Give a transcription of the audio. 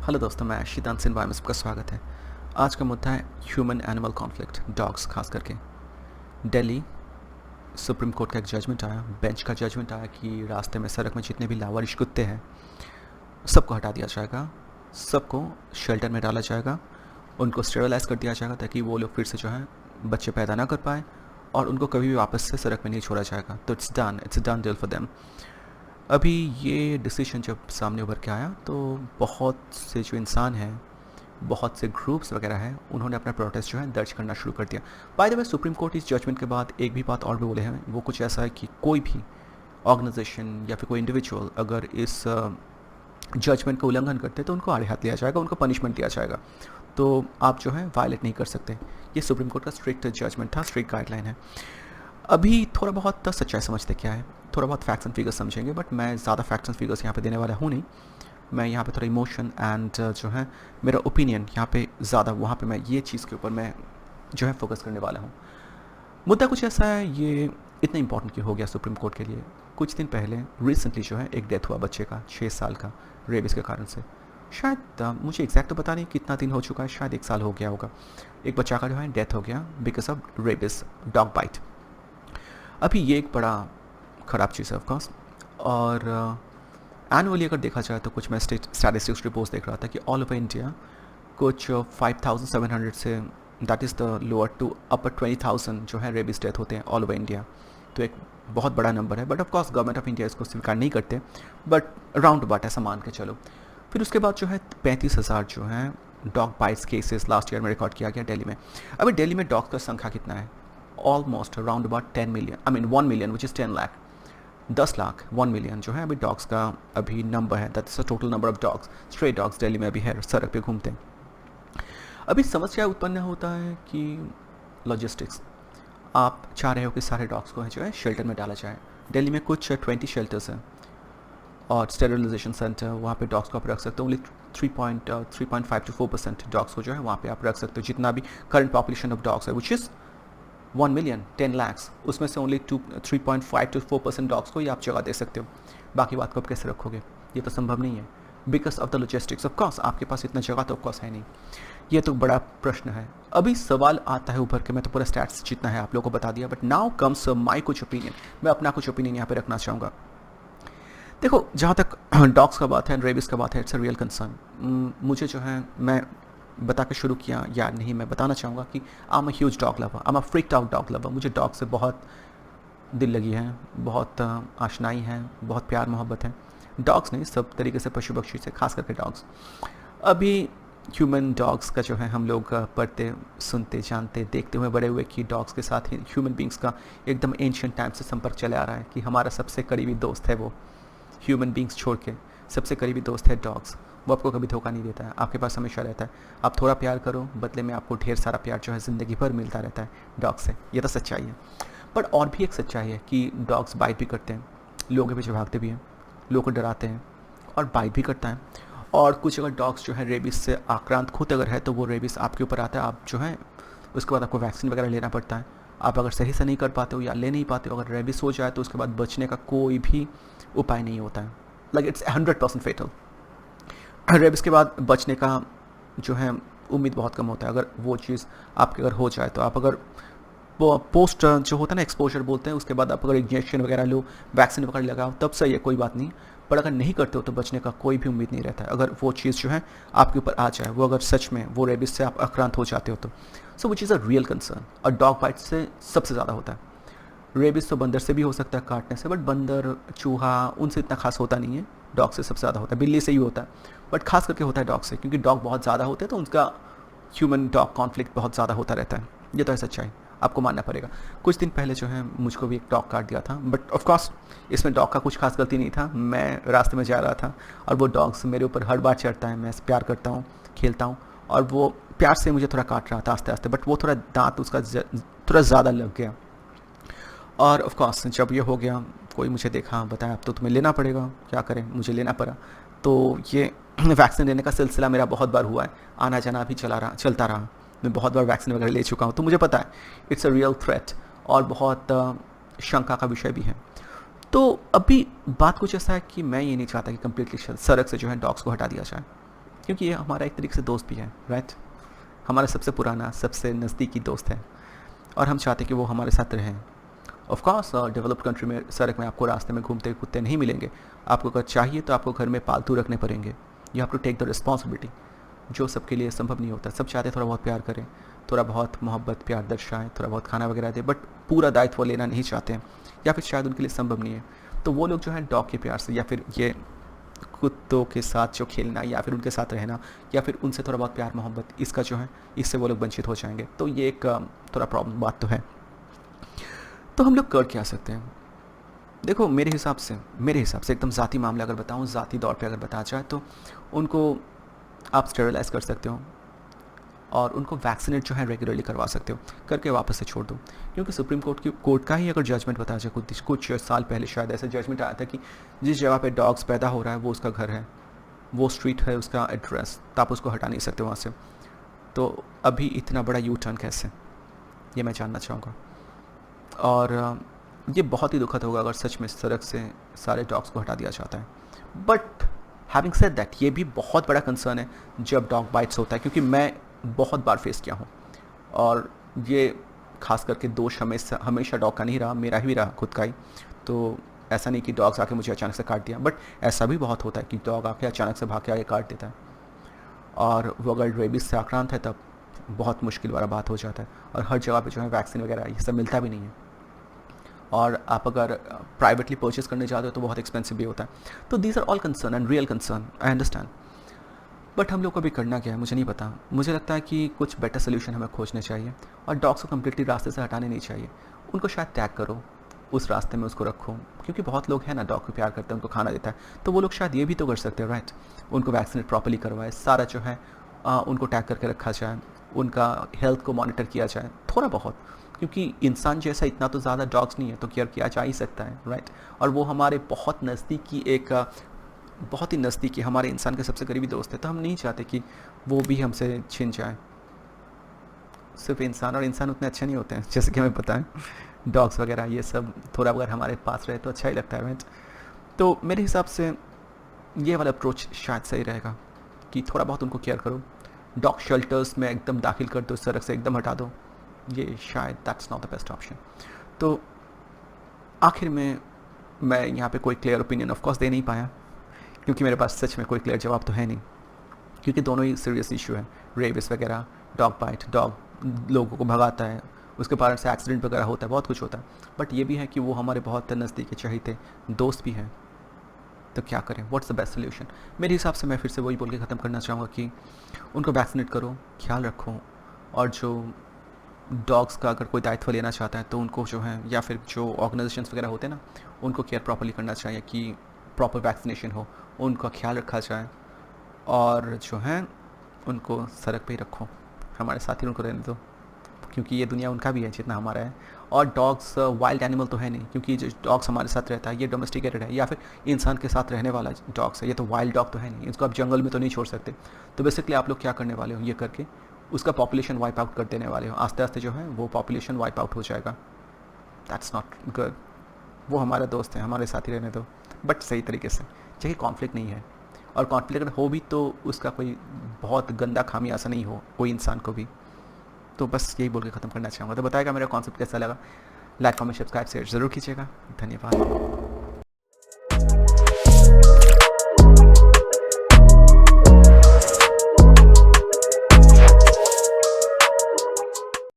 Hello दोस्तों, मैं शीतान सिंह में सबका स्वागत है। आज का मुद्दा है ह्यूमन एनिमल कॉन्फ्लिक्ट, डॉग्स खास करके। दिल्ली सुप्रीम कोर्ट का एक जजमेंट आया, बेंच का जजमेंट आया कि रास्ते में सड़क में जितने भी लावारिश कुत्ते हैं सबको हटा दिया जाएगा, सबको शेल्टर में डाला जाएगा, उनको स्टेरलाइज कर दिया जाएगा ताकि वो लोग फिर से जो है बच्चे पैदा ना कर पाए और उनको कभी भी वापस से सड़क में नहीं छोड़ा जाएगा। तो it's done deal for them. अभी ये डिसीजन जब सामने उभर के आया तो बहुत से जो इंसान हैं, बहुत से ग्रुप्स वगैरह हैं, उन्होंने अपना प्रोटेस्ट जो है दर्ज करना शुरू कर दिया। By the way, supreme court इस जजमेंट के बाद एक भी बात और भी बोले हैं। वो कुछ ऐसा है कि कोई भी ऑर्गेनाइजेशन या फिर कोई इंडिविजुअल अगर इस जजमेंट का उल्लंघन करते हैं तो उनको आड़े हाथ लिया जाएगा, उनको पनिशमेंट दिया जाएगा। तो आप जो है वायलेट नहीं कर सकते। ये सुप्रीम कोर्ट का स्ट्रिक्ट जजमेंट था, स्ट्रिक्ट गाइडलाइन है। अभी थोड़ा बहुत सच्चाई समझते क्या है, थोड़ा बहुत फैक्ट्स एंड फिगर्स समझेंगे, बट मैं ज़्यादा फैक्ट्स एंड फिगर्स यहाँ पे देने वाला हूँ नहीं। मैं यहाँ पे थोड़ा इमोशन एंड जो है मेरा ओपिनियन यहाँ पे ज़्यादा, वहाँ पे मैं ये चीज़ के ऊपर मैं जो है फोकस करने वाला हूँ। मुद्दा कुछ ऐसा है, ये इतना इंपॉर्टेंट क्यों हो गया सुप्रीम कोर्ट के लिए। कुछ दिन पहले रिसेंटली जो है एक डेथ हुआ बच्चे का, 6 साल का, रेबिस के कारण से। शायद मुझे एग्जैक्ट तो पता नहीं कितना दिन हो चुका है, शायद 1 साल हो गया होगा। एक बच्चा का जो है डेथ हो गया because of rabies, dog bite. अभी ये एक बड़ा ख़राब चीज़ है ऑफकोर्स। और एनुअली अगर देखा जाए तो कुछ मैं स्टैटिस्टिक्स रिपोर्ट्स देख रहा था कि ऑल ओवर इंडिया कुछ 5,700 से that is the lower to upper 20,000 जो है रेबिस डेथ होते हैं ऑल ओवर इंडिया। तो एक बहुत बड़ा नंबर है, but of course government of India इसको स्वीकार नहीं करते, बट राउंड अबाउट ऐसा मान के चलो। फिर उसके बाद जो है 35,000 जो है dog bytes cases last year में रिकॉर्ड किया गया दिल्ली में। अभी दिल्ली में डॉग्स का संख्या कितना है? Almost around about 10 million, I mean 1 million which is 10 lakh, 10 lakh 1 million जो है अभी डॉग्स का अभी नंबर है। That's the total number of dogs, stray dogs Delhi में अभी है, सड़क पे घूमते हैं। अभी समस्या उत्पन्न होता है कि लॉजिस्टिक्स। आप चाह रहे हो कि सारे डॉग्स को जो है शेल्टर में डाला जाए। दिल्ली में कुछ 20 शेल्टर्स हैं और स्टेरिलाइजेशन सेंटर, वहाँ पे डॉग्स को आप रख सकते हो। ओनली 3.5 to 4% डॉग्स को जो है वहाँ पे आप रख सकते हो। जितना भी करंट पॉपुलेशन ऑफ डॉग्स है विच इज़ 1 मिलियन 10 लैक्स, उसमें से ओनली 3.5 to 4% डॉग्स को ही आप जगह दे सकते हो। बाकी बात को आप कैसे रखोगे? ये तो संभव नहीं है because of the logistics. Of course आपके पास इतना जगह तो ऑफकोर्स है नहीं। ये तो बड़ा प्रश्न है। अभी सवाल आता है उभर के, मैं तो पूरा स्टैट्स जितना है आप लोगों को बता दिया, बट नाउ कम्स माई कुछ ओपिनियन। मैं अपना कुछ ओपिनियन यहाँ पे रखना चाहूँगा। देखो, जहाँ तक डॉग्स का बात है, रेबिस का बात है, इट्स अ रियल कंसर्न। मुझे जो है, मैं बता के शुरू किया या नहीं, मैं बताना चाहूँगा कि I am a huge dog lover, I am a freaked out dog lover. मुझे डॉग से बहुत दिल लगी है, बहुत आशनाई है, बहुत प्यार मोहब्बत है। डॉग्स नहीं, सब तरीके से पशु पक्षी से, खास करके डॉग्स। अभी ह्यूमन डॉग्स का जो है हम लोग पढ़ते, सुनते, जानते, देखते हुए बड़े हुए कि डॉग्स के साथ ही ह्यूमन बींग्स का एकदम एंशियंट टाइम से संपर्क चले आ रहा है, कि हमारा सबसे करीबी दोस्त है वो। ह्यूमन बींग्स छोड़ के सबसे करीबी दोस्त है डॉग्स। वो आपको कभी धोखा नहीं देता है, आपके पास हमेशा रहता है। आप थोड़ा प्यार करो, बदले में आपको ढेर सारा प्यार जो है ज़िंदगी भर मिलता रहता है डॉग से। ये तो सच्चाई है। पर और भी एक सच्चाई है कि डॉग्स बाइट भी करते हैं, लोगों के पीछे भागते भी हैं, लोगों को डराते हैं और बाइट भी करता है। और कुछ अगर डॉग्स जो है रेबिस से आक्रांत खुद अगर है तो वो रेबिस आपके ऊपर आता है, आप जो है उसके बाद आपको वैक्सीन वगैरह लेना पड़ता है। आप अगर सही से नहीं कर पाते हो या ले नहीं पाते हो, अगर रेबिस हो जाए तो उसके बाद बचने का कोई भी उपाय नहीं होता है। Like it's 100% फेटल। रेबिस के बाद बचने का जो है उम्मीद बहुत कम होता है। अगर वो चीज़ आपके अगर हो जाए तो आप अगर पोस्ट जो होता है ना, एक्सपोजर बोलते हैं, उसके बाद आप अगर इंजेक्शन वगैरह लो, वैक्सीन वगैरह लगाओ, तब सही है, कोई बात नहीं। पर अगर नहीं करते हो तो बचने का कोई भी उम्मीद नहीं रहता है। अगर वो चीज़ जो है आपके ऊपर आ जाए, वो अगर सच में वो रेबिस से आप आक्रांत हो जाते हो तो so which is a real concern. और डॉग बाइट से सबसे ज़्यादा होता है। रेबिस तो बंदर से भी हो सकता है काटने से, बट बंदर, चूहा, उनसे इतना खास होता नहीं है। डॉग से सबसे ज़्यादा होता है, बिल्ली से ही होता है, बट खास करके होता है डॉग से, क्योंकि डॉग बहुत ज़्यादा होते हैं तो उनका ह्यूमन डॉग कॉन्फ्लिक्ट बहुत ज़्यादा होता रहता है। ये तो है सच्चाई, आपको मानना पड़ेगा। कुछ दिन पहले जो है मुझको भी एक डॉग काट दिया था, बट ऑफकोर्स इसमें डॉग का कुछ खास गलती नहीं था। मैं रास्ते में जा रहा था और वो डॉग्स मेरे ऊपर हर बार चढ़ता है, मैं प्यार करता हूँ, खेलता हूँ, और वो प्यार से मुझे थोड़ा काट रहा था आस्ते आस्ते, बट वो थोड़ा दांत उसका थोड़ा ज़्यादा लग गया। और ऑफ कोर्स जब ये हो गया, कोई मुझे देखा, बताया अब तो तुम्हें लेना पड़ेगा, क्या करें, मुझे लेना पड़ा। तो ये वैक्सीन लेने का सिलसिला मेरा बहुत बार हुआ है, आना जाना भी चलता रहा। मैं बहुत बार वैक्सीन वगैरह ले चुका हूँ, तो मुझे पता है इट्स अ रियल थ्रेट और बहुत शंका का विषय भी है। तो अभी बात कुछ ऐसा है कि मैं ये नहीं चाहता कि कम्प्लीटली सड़क से जो है डॉग्स को हटा दिया जाए। क्योंकि ये हमारा एक तरीके से दोस्त भी है, राइट। हमारा सबसे पुराना, सबसे नज़दीकी दोस्त है और हम चाहते हैं कि वो हमारे साथ रहें। ऑफ कोर्स डेवलप्ड कंट्री में सड़क में आपको रास्ते में घूमते कुत्ते नहीं मिलेंगे। आपको अगर चाहिए तो आपको घर में पालतू रखने पड़ेंगे। You have to take the responsibility, जो सबके लिए संभव नहीं होता। सब चाहते थोड़ा बहुत प्यार करें, थोड़ा बहुत मोहब्बत प्यार दर्शाएं, थोड़ा बहुत खाना वगैरह दें, बट पूरा दायित्व लेना नहीं चाहते हैं, या फिर शायद उनके लिए संभव नहीं है। तो वो लोग जो है डॉग के प्यार से या फिर ये कुत्तों के साथ जो खेलना या फिर उनके साथ रहना या फिर उनसे थोड़ा बहुत प्यार मोहब्बत, इसका जो है इससे वो लोग वंचित हो जाएंगे। तो ये एक थोड़ा प्रॉब्लम बात तो है। तो हम लोग कर क्या सकते हैं? देखो मेरे हिसाब से एकदम ज़ाती मामला अगर बताऊँ, ज़ाती तौर पे अगर बताया जाए तो उनको आप स्टेरिलाइज कर सकते हो और उनको वैक्सीनेट जो है रेगुलरली करवा सकते हो, करके वापस से छोड़ दो। क्योंकि सुप्रीम कोर्ट का ही अगर जजमेंट बताया जाए, कुछ साल पहले शायद ऐसा जजमेंट आया था कि जिस जगह पे डॉग्स पैदा हो रहा है वो उसका घर है, वो स्ट्रीट है उसका एड्रेस, तो आप उसको हटा नहीं सकते वहाँ से। तो अभी इतना बड़ा यू टर्न कैसे, ये मैं जानना चाहूँगा। और ये बहुत ही दुखद होगा अगर सच में सड़क से सारे डॉग्स को हटा दिया जाता है। बट हैविंग सेड दैट, ये भी बहुत बड़ा कंसर्न है जब डॉग बाइट्स होता है, क्योंकि मैं बहुत बार फेस किया हूँ और ये खास करके दोष हमेशा डॉग का नहीं रहा, मेरा ही रहा, खुद का ही। तो ऐसा नहीं कि डॉग्स आके मुझे अचानक से काट दिया, बट ऐसा भी बहुत होता है कि डॉग आके अचानक से भाग के आके काट देता है और वो अगर रेबीज से आक्रांत है तब बहुत मुश्किल वाला बात हो जाता है। और हर जगह पे जो है वैक्सीन वगैरह ये सब मिलता भी नहीं है, और आप अगर प्राइवेटली परचेज करने जाते हो तो बहुत एक्सपेंसिव भी होता है। तो these are all concern and real concern, I understand. But हम लोग को अभी करना क्या है मुझे नहीं पता। मुझे लगता है कि कुछ बेटर सोल्यूशन हमें खोजने चाहिए और डॉग्स को कम्प्लीटली रास्ते से हटाने नहीं चाहिए। उनको शायद टैग करो, उस रास्ते में उसको रखो, क्योंकि बहुत लोग हैं ना डॉग को प्यार करते हैं, उनको खाना देता है, तो वो लोग शायद ये भी तो कर सकते हैं, राइट। उनको वैक्सीनेट प्रॉपर्ली करवाए, सारा जो है उनको टैग करके रखा जाए, उनका हेल्थ को मॉनिटर किया जाए थोड़ा बहुत, क्योंकि इंसान जैसा इतना तो ज़्यादा डॉग्स नहीं है, तो केयर किया जा ही सकता है, राइट। और वो हमारे बहुत नज़दीकी बहुत ही नज़दीकी हमारे इंसान के सबसे करीबी दोस्त है, तो हम नहीं चाहते कि वो भी हमसे छिन जाए। सिर्फ इंसान और इंसान उतने अच्छे नहीं होते हैं जैसे कि हमें पता है। डॉग्स वगैरह ये सब थोड़ा अगर हमारे पास रहे तो अच्छा ही लगता है, राइट। तो मेरे हिसाब से ये वाला अप्रोच शायद सही रहेगा कि थोड़ा बहुत उनको केयर करो, डॉग शेल्टर्स में एकदम दाखिल कर दो, सड़क से एकदम हटा दो, ये शायद that's not the best option. तो आखिर में मैं यहाँ पे कोई क्लियर ओपिनियन ऑफ कोर्स दे नहीं पाया, क्योंकि मेरे पास सच में कोई क्लियर जवाब तो है नहीं, क्योंकि दोनों ही सीरियस इशू है। रेबिस वगैरह, डॉग बाइट, डॉग लोगों को भगाता है, उसके कारण से एक्सीडेंट वगैरह होता है, बहुत कुछ होता है। बट ये भी है कि वो हमारे बहुत नज़दीकी चहेते दोस्त भी हैं। तो क्या करें, व्हाट्स द बेस्ट सोल्यूशन? मेरे हिसाब से मैं फिर से वही बोल के ख़त्म करना चाहूँगा कि उनको वैक्सीनेट करो, ख्याल रखो, और जो डॉग्स का अगर कोई दायित्व लेना चाहता है तो उनको जो है, या फिर जो ऑर्गेनाइजेशंस वगैरह होते हैं ना, उनको केयर प्रॉपर्ली करना चाहिए कि प्रॉपर वैक्सीनेशन हो, उनका ख्याल रखा जाए, और जो है उनको सड़क पे ही रखो, हमारे साथ ही उनको रहने दो, क्योंकि ये दुनिया उनका भी है जितना हमारा है। और डॉग्स वाइल्ड एनिमल तो है नहीं, क्योंकि जो डॉग्स हमारे साथ रहता है ये डोमेस्टिकेटेड है या फिर इंसान के साथ रहने वाला डॉग्स है, ये तो वाइल्ड डॉग तो है नहीं, इसको आप जंगल में तो नहीं छोड़ सकते। तो बेसिकली आप लोग क्या करने वाले हो, ये करके उसका पॉपुलेशन वाइप आउट कर देने वाले हो, आस्ते आस्ते जो है वो पॉपुलेशन वाइप आउट हो जाएगा। That's not good. वो हमारा दोस्त है, हमारे साथ ही रहने दो, बट सही तरीके से, चाहे कॉन्फ्लिक्ट नहीं है, और कॉन्फ्लिक्ट अगर हो भी तो उसका कोई बहुत गंदा खामियाजा नहीं हो कोई इंसान को भी। तो बस यही बोल के ख़त्म करना चाहूँगा। तो बताएगा मेरा कॉन्सेप्ट कैसा लगा, लाइक कमेंट सब्सक्राइब शेयर ज़रूर कीजिएगा। धन्यवाद।